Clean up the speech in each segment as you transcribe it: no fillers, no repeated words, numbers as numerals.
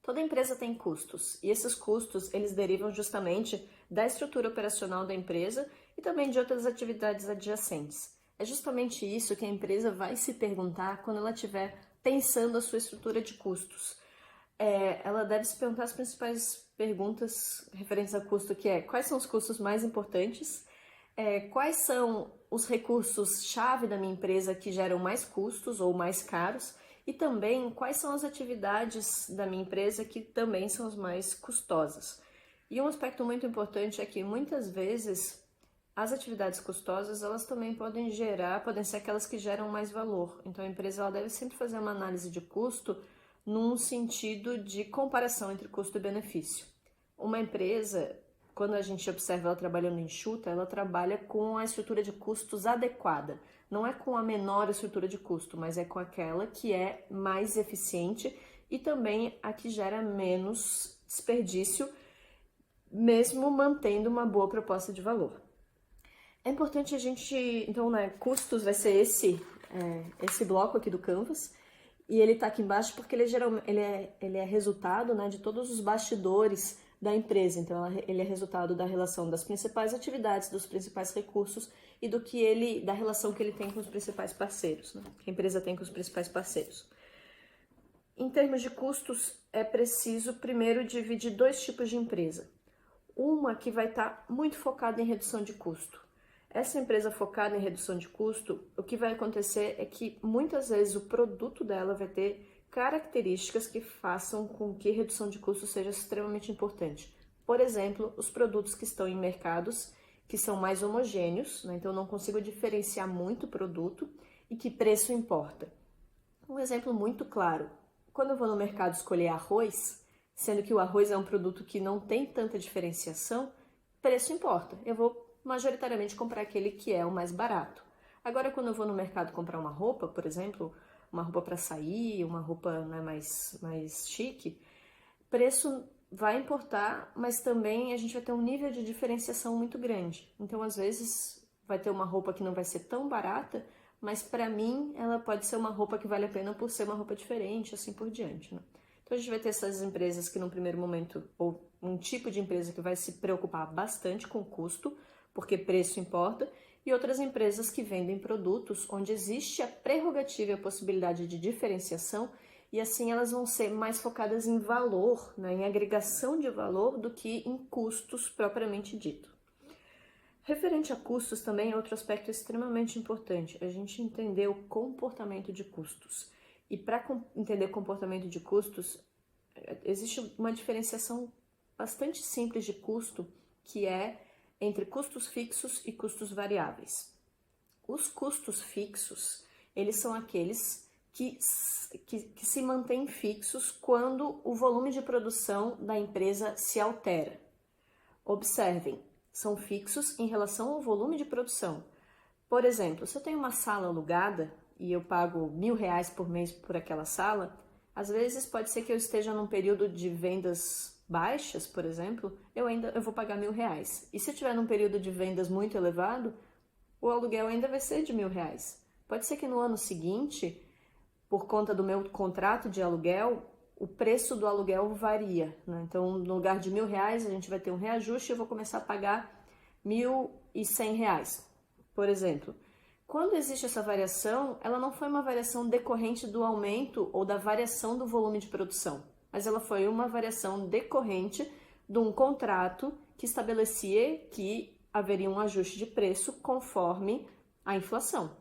Toda empresa tem custos, e esses custos eles derivam justamente da estrutura operacional da empresa e também de outras atividades adjacentes. É justamente isso que a empresa vai se perguntar quando ela estiver pensando a sua estrutura de custos. Ela deve se perguntar as principais perguntas referentes a custo, que é: quais são os custos mais importantes? Quais são os recursos-chave da minha empresa que geram mais custos ou mais caros? E também quais são as atividades da minha empresa que também são as mais custosas. E um aspecto muito importante é que muitas vezes as atividades custosas elas também podem ser aquelas que geram mais valor. Então a empresa ela deve sempre fazer uma análise de custo num sentido de comparação entre custo e benefício. Uma empresa, quando a gente observa ela trabalhando enxuta, ela trabalha com a estrutura de custos adequada. Não é com a menor estrutura de custo, mas é com aquela que é mais eficiente e também a que gera menos desperdício, mesmo mantendo uma boa proposta de valor. É importante a gente, então, custos vai ser esse bloco aqui do Canvas, e ele está aqui embaixo porque ele é resultado, de todos os bastidores da empresa. Então, ele é resultado da relação das principais atividades, dos principais recursos e da relação que ele tem com os principais parceiros, que a empresa tem com os principais parceiros. Em termos de custos, é preciso primeiro dividir dois tipos de empresa. Uma que vai estar muito focada em redução de custo. Essa empresa focada em redução de custo, o que vai acontecer é que muitas vezes o produto dela vai ter características que façam com que redução de custo seja extremamente importante. Por exemplo, os produtos que estão em mercados que são mais homogêneos, então eu não consigo diferenciar muito o produto e que preço importa. Um exemplo muito claro, quando eu vou no mercado escolher arroz, sendo que o arroz é um produto que não tem tanta diferenciação, preço importa. Eu vou majoritariamente comprar aquele que é o mais barato. Agora, quando eu vou no mercado comprar uma roupa, por exemplo, uma roupa para sair, uma roupa mais chique, preço vai importar, mas também a gente vai ter um nível de diferenciação muito grande. Então, às vezes, vai ter uma roupa que não vai ser tão barata, mas para mim ela pode ser uma roupa que vale a pena por ser uma roupa diferente, assim por diante, Então, a gente vai ter essas empresas que, num primeiro momento, ou um tipo de empresa que vai se preocupar bastante com o custo, porque preço importa, e outras empresas que vendem produtos onde existe a prerrogativa e a possibilidade de diferenciação, e assim elas vão ser mais focadas em valor, em agregação de valor, do que em custos propriamente dito. Referente a custos também, outro aspecto extremamente importante, a gente entender o comportamento de custos. E para entender o comportamento de custos, existe uma diferenciação bastante simples de custo, que é entre custos fixos e custos variáveis. Os custos fixos, eles são aqueles que se mantêm fixos quando o volume de produção da empresa se altera. Observem, são fixos em relação ao volume de produção. Por exemplo, se eu tenho uma sala alugada e eu pago R$1.000 por mês por aquela sala, às vezes pode ser que eu esteja num período de vendas baixas, por exemplo, eu vou pagar R$1.000. E se eu estiver num período de vendas muito elevado, o aluguel ainda vai ser de R$1.000. Pode ser que no ano seguinte, por conta do meu contrato de aluguel, o preço do aluguel varia, Então, no lugar de R$1.000, a gente vai ter um reajuste e eu vou começar a pagar R$1.100, por exemplo. Quando existe essa variação, ela não foi uma variação decorrente do aumento ou da variação do volume de produção, mas ela foi uma variação decorrente de um contrato que estabelecia que haveria um ajuste de preço conforme a inflação.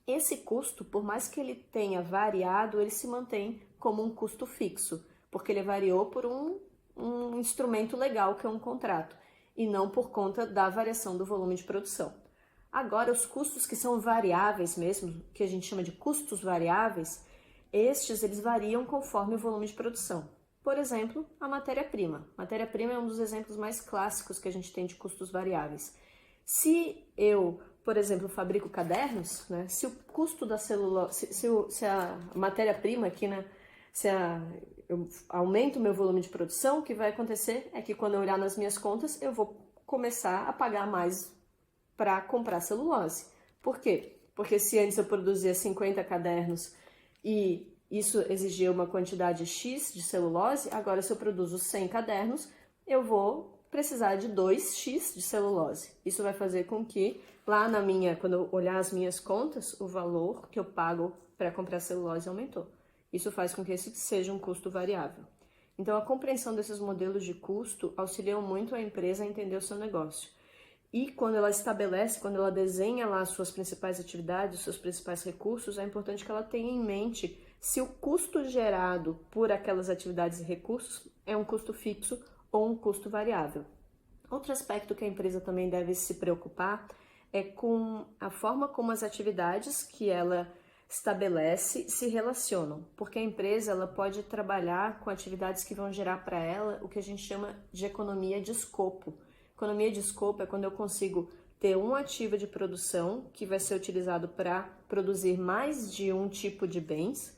Esse custo, por mais que ele tenha variado, ele se mantém como um custo fixo, porque ele variou por um instrumento legal que é um contrato, e não por conta da variação do volume de produção. Agora, os custos que são variáveis mesmo, que a gente chama de custos variáveis, eles variam conforme o volume de produção. Por exemplo, a matéria-prima. Matéria-prima é um dos exemplos mais clássicos que a gente tem de custos variáveis. Se eu, por exemplo, fabrico cadernos, se o custo da celulose, se a matéria-prima aqui, eu aumento o meu volume de produção, o que vai acontecer é que quando eu olhar nas minhas contas, eu vou começar a pagar mais para comprar celulose. Por quê? Porque se antes eu produzia 50 cadernos e isso exigia uma quantidade X de celulose, agora se eu produzo 100 cadernos, eu vou precisar de 2x de celulose. Isso vai fazer com que lá quando eu olhar as minhas contas, o valor que eu pago para comprar celulose aumentou. Isso faz com que esse seja um custo variável. Então, a compreensão desses modelos de custo auxiliam muito a empresa a entender o seu negócio. E quando ela estabelece, quando ela desenha lá as suas principais atividades, os seus principais recursos, é importante que ela tenha em mente se o custo gerado por aquelas atividades e recursos é um custo fixo ou um custo variável. Outro aspecto que a empresa também deve se preocupar é com a forma como as atividades que ela estabelece se relacionam, porque a empresa ela pode trabalhar com atividades que vão gerar para ela o que a gente chama de economia de escopo. Economia de escopo é quando eu consigo ter um ativo de produção que vai ser utilizado para produzir mais de um tipo de bens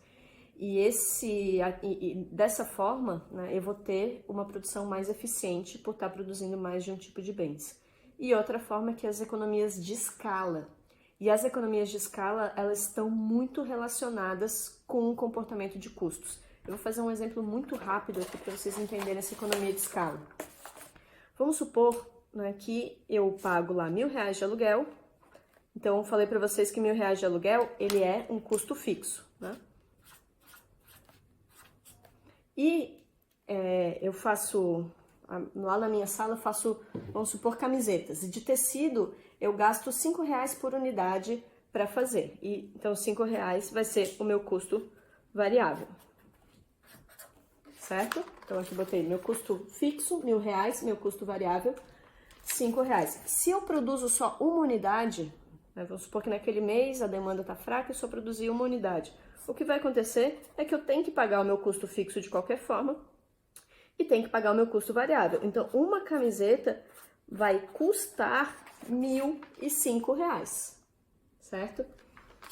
e dessa forma, né, eu vou ter uma produção mais eficiente por estar produzindo mais de um tipo de bens. E outra forma é que as economias de escala. E as economias de escala, elas estão muito relacionadas com o comportamento de custos. Eu vou fazer um exemplo muito rápido aqui para vocês entenderem essa economia de escala. Vamos supor, né, que eu pago lá R$1.000 de aluguel. Então, eu falei para vocês que R$1.000 de aluguel, ele é um custo fixo, né? E eu faço, lá na minha sala, eu faço, vamos supor, camisetas. E de tecido, eu gasto R$5 por unidade para fazer. Então, R$5 vai ser o meu custo variável. Certo? Então, aqui botei meu custo fixo, R$1.000, meu custo variável, R$5. Se eu produzo só uma unidade, né, vamos supor que naquele mês a demanda está fraca e só produzi uma unidade. O que vai acontecer é que eu tenho que pagar o meu custo fixo de qualquer forma e tenho que pagar o meu custo variável. Então, uma camiseta vai custar R$1.005, certo?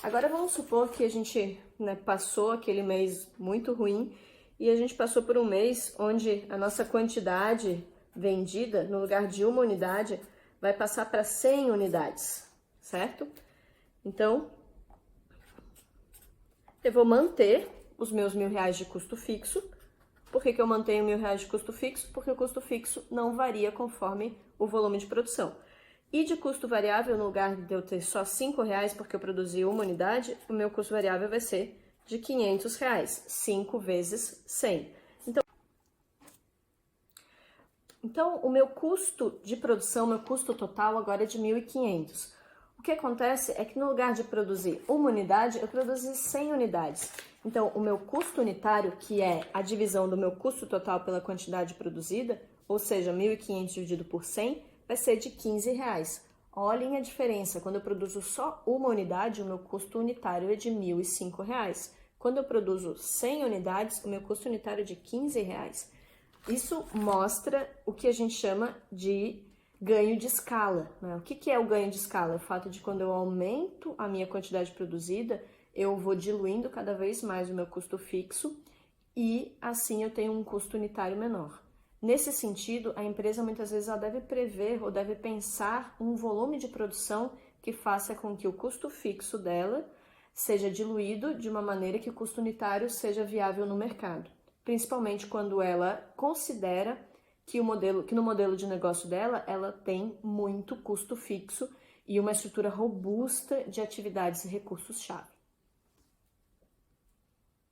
Agora, vamos supor que a gente, né, passou aquele mês muito ruim e a gente passou por um mês onde a nossa quantidade vendida, no lugar de uma unidade, vai passar para 100 unidades, certo? Então, eu vou manter os meus R$1.000 de custo fixo. Por que eu mantenho R$1.000 de custo fixo? Porque o custo fixo não varia conforme o volume de produção. E de custo variável, no lugar de eu ter só R$5, porque eu produzi uma unidade, o meu custo variável vai ser de R$500, 5 vezes 100. Então, o meu custo de produção, meu custo total agora é de 1.500. O que acontece é que no lugar de produzir uma unidade, eu produzi 100 unidades. Então, o meu custo unitário, que é a divisão do meu custo total pela quantidade produzida, ou seja, 1.500 dividido por 100, vai ser de R$15. Olhem a diferença. Quando eu produzo só uma unidade, o meu custo unitário é de R$1.005. Quando eu produzo 100 unidades, o meu custo unitário é de R$15. Isso mostra o que a gente chama de ganho de escala, né? O que é o ganho de escala? É o fato de quando eu aumento a minha quantidade produzida, eu vou diluindo cada vez mais o meu custo fixo e assim eu tenho um custo unitário menor. Nesse sentido, a empresa muitas vezes ela deve prever ou deve pensar um volume de produção que faça com que o custo fixo dela seja diluído de uma maneira que o custo unitário seja viável no mercado, principalmente quando ela considera que no modelo de negócio dela, ela tem muito custo fixo e uma estrutura robusta de atividades e recursos-chave.